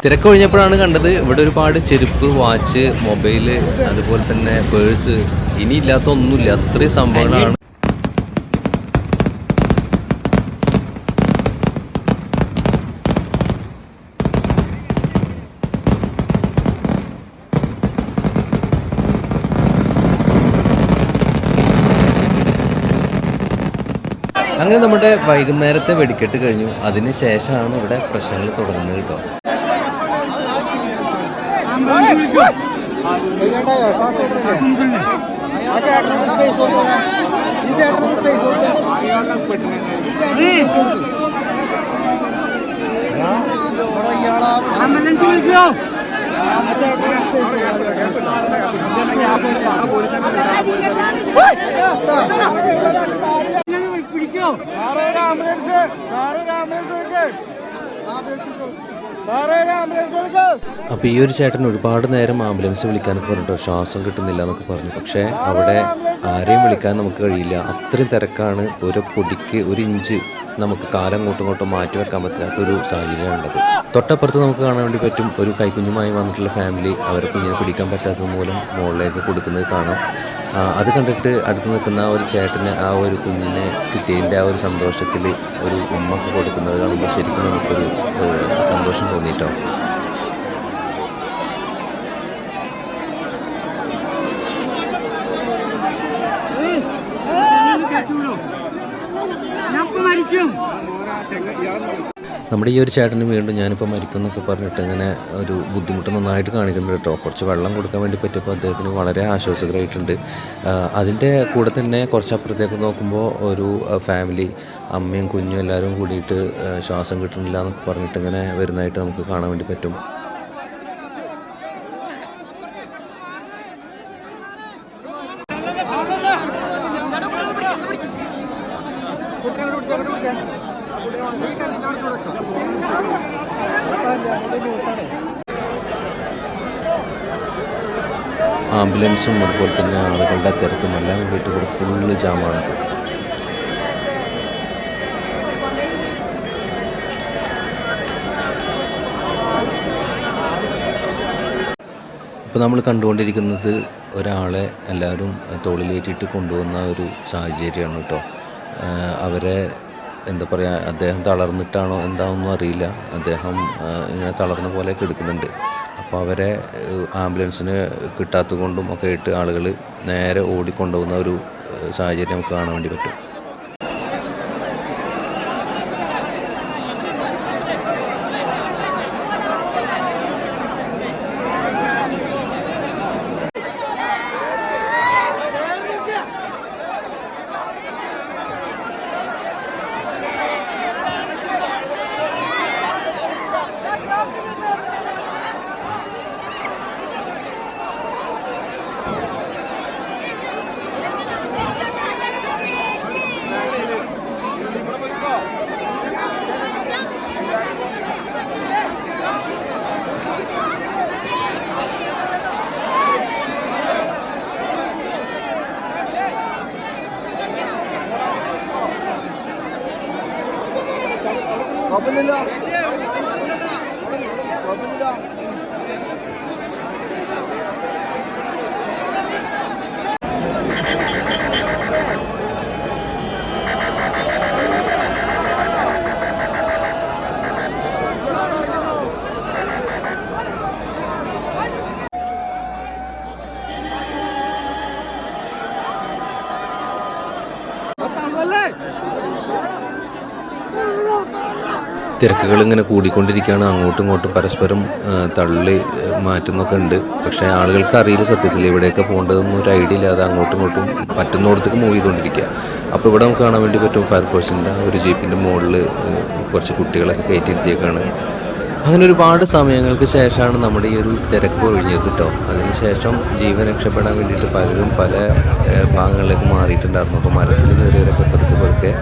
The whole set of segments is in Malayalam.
തിരക്കൊഴിഞ്ഞപ്പോഴാണ് കണ്ടത് ഇവിടെ ഒരുപാട് ചെരുപ്പ്, വാച്ച്, മൊബൈല്, അതുപോലെ തന്നെ പേഴ്സ്, ഇനി ഇല്ലാത്ത ഒന്നുമില്ല, അത്രയും സംഭവങ്ങളാണ്. അങ്ങനെ നമ്മുടെ വൈകുന്നേരത്തെ വെടിക്കെട്ട് കഴിഞ്ഞു. അതിന് ശേഷമാണ് ഇവിടെ പ്രശ്നങ്ങൾ തുടങ്ങുന്നത് കേട്ടോ. അപ്പോൾ ഈ ഒരു ചേട്ടൻ ഒരുപാട് നേരം ആംബുലൻസ് വിളിക്കാനൊക്കെ പറഞ്ഞിട്ടോ, ശ്വാസം കിട്ടുന്നില്ല എന്നൊക്കെ പറഞ്ഞു. പക്ഷേ അവിടെ ആരെയും വിളിക്കാൻ നമുക്ക് കഴിയില്ല, അത്രയും തിരക്കാണ്. ഒരു പൊടിക്ക് ഒരു ഇഞ്ച് നമുക്ക് കാലം അങ്ങോട്ടും മാറ്റി വെക്കാൻ പറ്റാത്തൊരു സാഹചര്യമാണുള്ളത്. തൊട്ടപ്പുറത്ത് നമുക്ക് കാണാൻ വേണ്ടി പറ്റും ഒരു കൈക്കുഞ്ഞുമായി വന്നിട്ടുള്ള ഫാമിലി അവരെ കുഞ്ഞിനെ പിടിക്കാൻ പറ്റാത്തത് മൂലം മുകളിലേക്ക് കൊടുക്കുന്നത് കാണാം. അത് കണ്ടിട്ട് അടുത്ത് നിൽക്കുന്ന ആ ഒരു ചേട്ടന് ആ ഒരു കുഞ്ഞിനെ കിട്ടിയതിൻ്റെ ആ ഒരു സന്തോഷത്തിൽ ഒരു ഉമ്മക്ക് കൊടുക്കുന്നത് കാണുമ്പോൾ ശരിക്കും നമുക്കൊരു സന്തോഷം തോന്നിയിട്ടോ. നമ്മുടെ ഈ ഒരു ചേട്ടന് വീണ്ടും ഞാനിപ്പോൾ മരിക്കും എന്നൊക്കെ പറഞ്ഞിട്ട് ഇങ്ങനെ ഒരു ബുദ്ധിമുട്ട് നന്നായിട്ട് കാണിക്കുന്നുണ്ട് കേട്ടോ. കുറച്ച് വെള്ളം കൊടുക്കാൻ വേണ്ടി പറ്റിയപ്പോൾ അദ്ദേഹത്തിന് വളരെ ആശ്വാസകരമായിട്ടുണ്ട്. അതിൻ്റെ കൂടെ തന്നെ കുറച്ചപ്പുറത്തേക്ക് നോക്കുമ്പോൾ ഒരു ഫാമിലി, അമ്മയും കുഞ്ഞും എല്ലാവരും കൂടിയിട്ട് ശ്വാസം കിട്ടുന്നില്ല എന്നൊക്കെ പറഞ്ഞിട്ട് ഇങ്ങനെ വരുന്നതായിട്ട് നമുക്ക് കാണാൻ വേണ്ടി പറ്റും. ആംബുലൻസും അതുപോലെ തന്നെ ആളുകളുടെ തിരക്കും എല്ലാം കൂടിയിട്ട് ഇവിടെ ഫുള്ള് ജാമാണ്. ഇപ്പോൾ നമ്മൾ കണ്ടുകൊണ്ടിരിക്കുന്നത് ഒരാളെ എല്ലാവരും തോളിലേറ്റിട്ട് കൊണ്ടുപോകുന്ന ഒരു സാഹചര്യമാണ് കേട്ടോ. അവരെ എന്താ പറയുക, അദ്ദേഹം തളർന്നിട്ടാണോ എന്താണെന്നും അറിയില്ല, അദ്ദേഹം ഇങ്ങനെ തളർന്ന പോലെയൊക്കെ എടുക്കുന്നുണ്ട്. അപ്പോൾ അവരെ ആംബുലൻസിന് കിട്ടാത്തത് കൊണ്ടും ഒക്കെ ആയിട്ട് ആളുകൾ നേരെ ഓടിക്കൊണ്ടുപോകുന്ന ഒരു സാഹചര്യം നമുക്ക് കാണാൻ വേണ്ടി പറ്റും. തിരക്കുകൾ ഇങ്ങനെ കൂടിക്കൊണ്ടിരിക്കുകയാണ്. അങ്ങോട്ടും ഇങ്ങോട്ടും പരസ്പരം തള്ളി മാറ്റുന്നൊക്കെ ഉണ്ട്. പക്ഷേ ആളുകൾക്ക് അറിയില്ല സത്യത്തിൽ ഇവിടെയൊക്കെ പോകേണ്ടതൊന്നും ഒരു ഐഡിയ ഇല്ലാതെ അങ്ങോട്ടും ഇങ്ങോട്ടും പറ്റുന്നിടത്തേക്ക് മൂവ് ചെയ്തുകൊണ്ടിരിക്കുക. അപ്പോൾ ഇവിടെ നമുക്ക് കാണാൻ വേണ്ടി പറ്റും ഫയർഫോഴ്സിൻ്റെ ഒരു ജീപ്പിൻ്റെ മുകളിൽ കുറച്ച് കുട്ടികളൊക്കെ കയറ്റിയിരുത്തിയേക്കാണ്. അങ്ങനെ ഒരുപാട് സമയങ്ങൾക്ക് ശേഷമാണ് നമ്മുടെ ഈ ഒരു തിരക്ക് ഒഴിഞ്ഞത് കേട്ടോ. അതിനുശേഷം ജീവൻ രക്ഷപ്പെടാൻ വേണ്ടിയിട്ട് പലരും പല ഭാഗങ്ങളിലേക്ക് മാറിയിട്ടുണ്ടായിരുന്നു. അപ്പോൾ മരത്തിൽ കയറിയവരൊക്കെ പതുക്കെ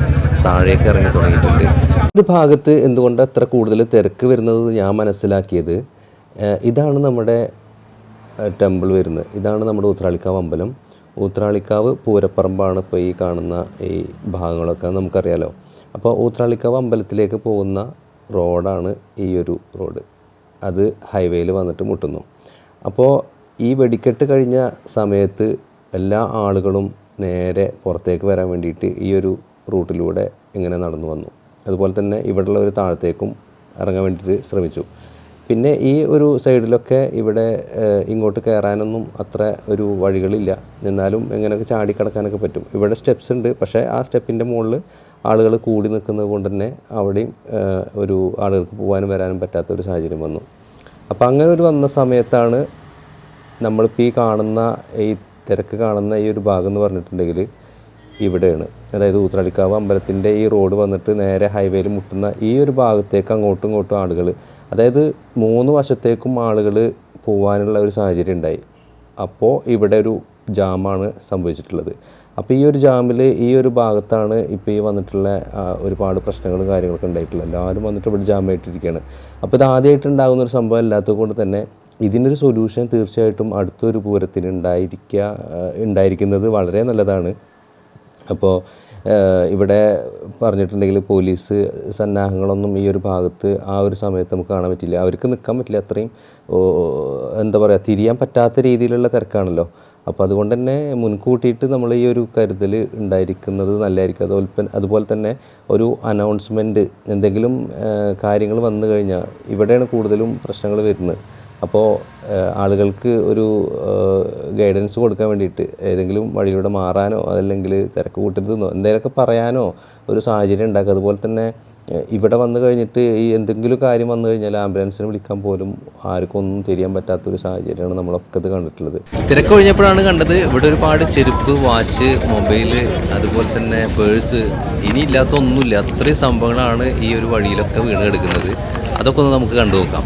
താഴേക്ക് ഇറങ്ങി തുടങ്ങിയിട്ടുണ്ട്. ഒരു ഭാഗത്ത് എന്തുകൊണ്ട് അത്ര കൂടുതൽ തിരക്ക് വരുന്നത് ഞാൻ മനസ്സിലാക്കിയത്, ഇതാണ് നമ്മുടെ ടെമ്പിൾ വരുന്നത്. ഇതാണ് നമ്മുടെ ഊത്രാളിക്കാവ് അമ്പലം. ഊത്രാളിക്കാവ് പൂരപ്പറമ്പാണ് ഇപ്പോൾ ഈ കാണുന്ന ഈ ഭാഗങ്ങളൊക്കെ നമുക്കറിയാലോ. അപ്പോൾ ഊത്രാളിക്കാവ് അമ്പലത്തിലേക്ക് പോകുന്ന റോഡാണ് ഈ ഒരു റോഡ്. അത് ഹൈവേയിൽ വന്നിട്ട് മുട്ടുന്നു. അപ്പോൾ ഈ വെടിക്കെട്ട് കഴിഞ്ഞ സമയത്ത് എല്ലാ ആളുകളും നേരെ പുറത്തേക്ക് വരാൻ വേണ്ടിയിട്ട് ഈ ഒരു റൂട്ടിലൂടെ ഇങ്ങനെ നടന്നു വന്നു. അതുപോലെ തന്നെ ഇവിടെയുള്ള ഒരു താഴത്തേക്കും ഇറങ്ങാൻ വേണ്ടിയിട്ട് ശ്രമിച്ചു. പിന്നെ ഈ ഒരു സൈഡിലൊക്കെ ഇവിടെ ഇങ്ങോട്ട് കയറാനൊന്നും അത്ര ഒരു വഴികളില്ല. എന്നാലും എങ്ങനെയൊക്കെ ചാടിക്കടക്കാനൊക്കെ പറ്റും. ഇവിടെ സ്റ്റെപ്സ് ഉണ്ട്, പക്ഷേ ആ സ്റ്റെപ്പിൻ്റെ മുകളിൽ ആളുകൾ കൂടി നിൽക്കുന്നത് കൊണ്ട് തന്നെ അവിടെയും ഒരു ആളുകൾക്ക് പോകാനും വരാനും പറ്റാത്തൊരു സാഹചര്യം വന്നു. അപ്പോൾ അങ്ങനെ ഒരു വന്ന സമയത്താണ് നമ്മളിപ്പോൾ ഈ കാണുന്ന ഈ തിരക്ക് കാണുന്ന ഈ ഒരു ഭാഗം എന്ന് പറഞ്ഞിട്ടുണ്ടെങ്കിൽ ഇവിടെയാണ്. അതായത് ഊത്രളിക്കാവ് അമ്പലത്തിൻ്റെ ഈ റോഡ് വന്നിട്ട് നേരെ ഹൈവേയിൽ മുട്ടുന്ന ഈ ഒരു ഭാഗത്തേക്ക് അങ്ങോട്ടും ഇങ്ങോട്ടും ആളുകൾ, അതായത് 3 വശത്തേക്കും ആളുകൾ പോകാനുള്ള ഒരു സാഹചര്യം ഉണ്ടായി. അപ്പോൾ ഇവിടെ ഒരു ജാമാണ് സംഭവിച്ചിട്ടുള്ളത്. അപ്പോൾ ഈ ഒരു ജാമിൽ ഈ ഒരു ഭാഗത്താണ് ഇപ്പോൾ ഈ വന്നിട്ടുള്ള ഒരുപാട് പ്രശ്നങ്ങളും കാര്യങ്ങളൊക്കെ ഉണ്ടായിട്ടുള്ളത്. എല്ലാവരും വന്നിട്ട് ഇവിടെ ജാമായിട്ടിരിക്കുകയാണ്. അപ്പോൾ ഇത് ആദ്യമായിട്ട് ഉണ്ടാകുന്നൊരു സംഭവം അല്ലാത്തത് കൊണ്ട് തന്നെ ഇതിനൊരു സൊല്യൂഷൻ തീർച്ചയായിട്ടും അടുത്തൊരു പൂരത്തിന് ഉണ്ടായിരിക്കുന്നത് വളരെ നല്ലതാണ്. അപ്പോൾ ഇവിടെ പറഞ്ഞിട്ടുണ്ടെങ്കിൽ പോലീസ് സന്നാഹങ്ങളൊന്നും ഈ ഒരു ഭാഗത്ത് ആ ഒരു സമയത്ത് നമുക്ക് കാണാൻ പറ്റില്ല. അവർക്ക് നിൽക്കാൻ പറ്റില്ല. അത്രയും എന്താ പറയുക, തിരിയാൻ പറ്റാത്ത രീതിയിലുള്ള തിരക്കാണല്ലോ. അപ്പോൾ അതുകൊണ്ട് തന്നെ മുൻകൂട്ടിയിട്ട് നമ്മൾ ഈ ഒരു കരുതൽ ഉണ്ടായിരിക്കുന്നത് നല്ലതായിരിക്കും. അതുപോലെ തന്നെ ഒരു അനൗൺസ്മെൻറ്റ്, എന്തെങ്കിലും കാര്യങ്ങൾ വന്നു കഴിഞ്ഞാൽ ഇവിടെയാണ് കൂടുതലും പ്രശ്നങ്ങൾ വരുന്നത്. അപ്പോൾ ആളുകൾക്ക് ഒരു ഗൈഡൻസ് കൊടുക്കാൻ വേണ്ടിയിട്ട് ഏതെങ്കിലും വഴിയിലൂടെ മാറാനോ അതല്ലെങ്കിൽ തിരക്ക് കൂട്ടരുതെന്നോ എന്തെങ്കിലുമൊക്കെ പറയാനോ ഒരു സാഹചര്യം ഉണ്ടാക്കുക. അതുപോലെ തന്നെ ഇവിടെ വന്നു കഴിഞ്ഞിട്ട് ഈ എന്തെങ്കിലും കാര്യം വന്നു കഴിഞ്ഞാൽ ആംബുലൻസിനെ വിളിക്കാൻ പോലും ആർക്കും ഒന്നും തിരിയാൻ പറ്റാത്തൊരു സാഹചര്യമാണ് നമ്മളൊക്കെ ഇത് കണ്ടിട്ടുള്ളത്. തിരക്ക് ഒഴിഞ്ഞപ്പോഴാണ് കണ്ടത് ഇവിടെ ഒരുപാട് ചെരുപ്പ്, വാച്ച്, മൊബൈൽ, അതുപോലെ തന്നെ പേഴ്സ്, ഇനിയില്ലാത്ത ഒന്നുമില്ല. അത്രയും സംഭവങ്ങളാണ് ഈ ഒരു വഴിയിലൊക്കെ വീണ് കിടക്കുന്നത്. അതൊക്കെ ഒന്ന് നമുക്ക് കണ്ടു നോക്കാം.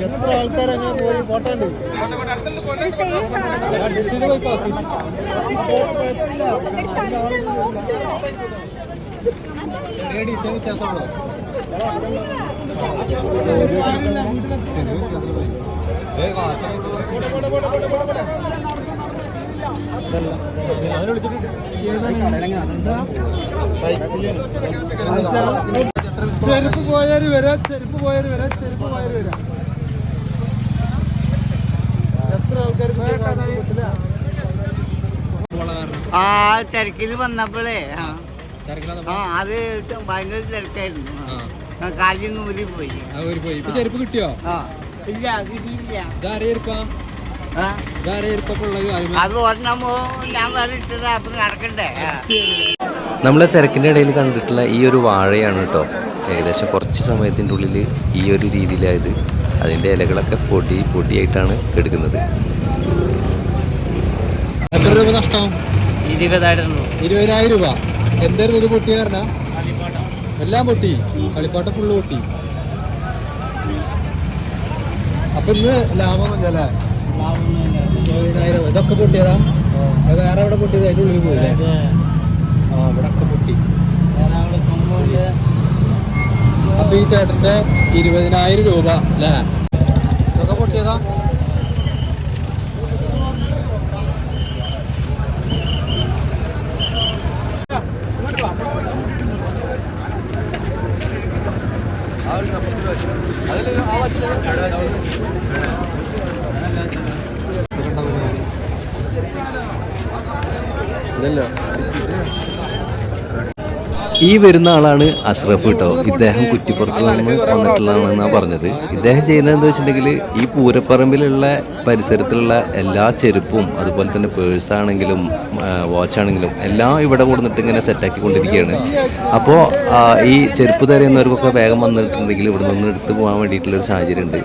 എത്ര ആൾക്കാരങ്ങനെ പോയി ഫോട്ടോ ഡിസൈൻ വ്യത്യാസമാണോ? ചെരുപ്പ് പോയാൽ വരാം, ചെരുപ്പ് പോയാൽ വരാം, ചെരുപ്പ് പോയാൽ വരാം. എത്ര ആൾക്കാർ ആ തിരക്കിൽ വന്നപ്പോഴേ അത് ഭയങ്കര തിരക്കായിരുന്നു. കാലിൽ നൂരി പോയി. ചെരുപ്പ് കിട്ടിയോ? ഇല്ല, കിട്ടിയില്ല. അത് ഓർമ്മ ഞാൻ വേറെ ഇട്ടത്. അപ്പൊ നടക്കണ്ടേ? നമ്മളെ തിരക്കിൻ്റെ ഇടയിൽ കണ്ടിട്ടുള്ള ഈ ഒരു വാഴയാണ് കേട്ടോ. ഏകദേശം കുറച്ച് സമയത്തിൻ്റെ ഉള്ളിൽ ഈ ഒരു രീതിയിലായത്. അതിൻ്റെ ഇലകളൊക്കെ പൊടിയായിട്ടാണ് എടുക്കുന്നത്. എത്ര രൂപ നഷ്ടം? 20,000 രൂപ. എന്തായിരുന്നു ഇത് പൊട്ടിയ കാരണം? എല്ലാം പൊട്ടി, കളിപ്പാട്ടം ഫുള്ള് പൊട്ടി. അപ്പൊ ഇന്ന് ലാഭമല്ലേ? 20,000. ഇതൊക്കെ പൊട്ടിയതാ? വേറെ എവിടെ പൊട്ടിയത്? അതിൻ്റെ ഉള്ളിൽ പോയില്ലേ? ഇവിടെ ഒക്കെ പൊട്ടി. അപ്പൊ ഈ ചേട്ടന്റെ 20,000 രൂപ അല്ലേ? ഇതൊക്കെ പൊട്ടിയതാ? ഇതല്ലോ ഈ വരുന്ന ആളാണ് അഷ്റഫ് കേട്ടോ. ഇദ്ദേഹം കുറ്റിപ്പുറത്ത് നിന്ന് വന്നിട്ടുള്ളതാണെന്നാണ് പറഞ്ഞത്. ഇദ്ദേഹം ചെയ്യുന്നത് എന്താ വെച്ചിട്ടുണ്ടെങ്കിൽ ഈ പൂരപ്പറമ്പിലുള്ള പരിസരത്തുള്ള എല്ലാ ചെരുപ്പും അതുപോലെ തന്നെ പേഴ്സാണെങ്കിലും വാച്ചാണെങ്കിലും എല്ലാം ഇവിടെ കൊടുത്തിട്ട് ഇങ്ങനെ സെറ്റാക്കി കൊണ്ടിരിക്കുകയാണ്. അപ്പോൾ ഈ ചെരുപ്പ് തരുന്നവർക്കൊക്കെ വേഗം വന്നിട്ടുണ്ടെങ്കിൽ ഇവിടെ നിന്ന് എടുത്ത് പോകാൻ വേണ്ടിയിട്ടുള്ളൊരു സാഹചര്യം ഉണ്ട്.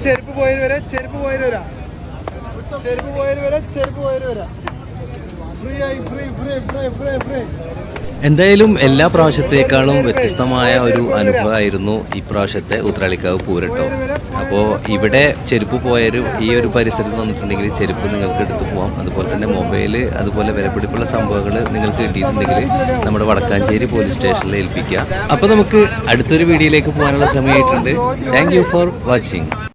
ചെരുപ്പ് പോയവര് വരെ ചെരുപ്പ് പോയവര് വരാം. ചെരുപ്പ് പോയവര് വരെ ചെരുപ്പ് പോയവര് വരാം. ഫ്രീ ആയി free free free free free. എന്തായാലും എല്ലാ പ്രാവശ്യത്തേക്കാളും വ്യത്യസ്തമായ ഒരു അനുഭവമായിരുന്നു ഇപ്രാവശ്യത്തെ ഉത്രാളിക്കാവ് പൂരട്ടോ. അപ്പോൾ ഇവിടെ ചെരുപ്പ് പോയൊരു ഈ ഒരു പരിസരത്ത് വന്നിട്ടുണ്ടെങ്കിൽ ചെരുപ്പ് നിങ്ങൾക്ക് എടുത്തു പോകാം. അതുപോലെ തന്നെ മൊബൈൽ അതുപോലെ വിലപിടിപ്പുള്ള സംഭവങ്ങൾ നിങ്ങൾക്ക് കിട്ടിയിട്ടുണ്ടെങ്കിൽ നമ്മുടെ വടക്കാഞ്ചേരി പോലീസ് സ്റ്റേഷനിൽ ഏൽപ്പിക്കുക. അപ്പോൾ നമുക്ക് അടുത്തൊരു വീഡിയോയിലേക്ക് പോകാനുള്ള സമയമായിട്ടുണ്ട്. Thank you for watching.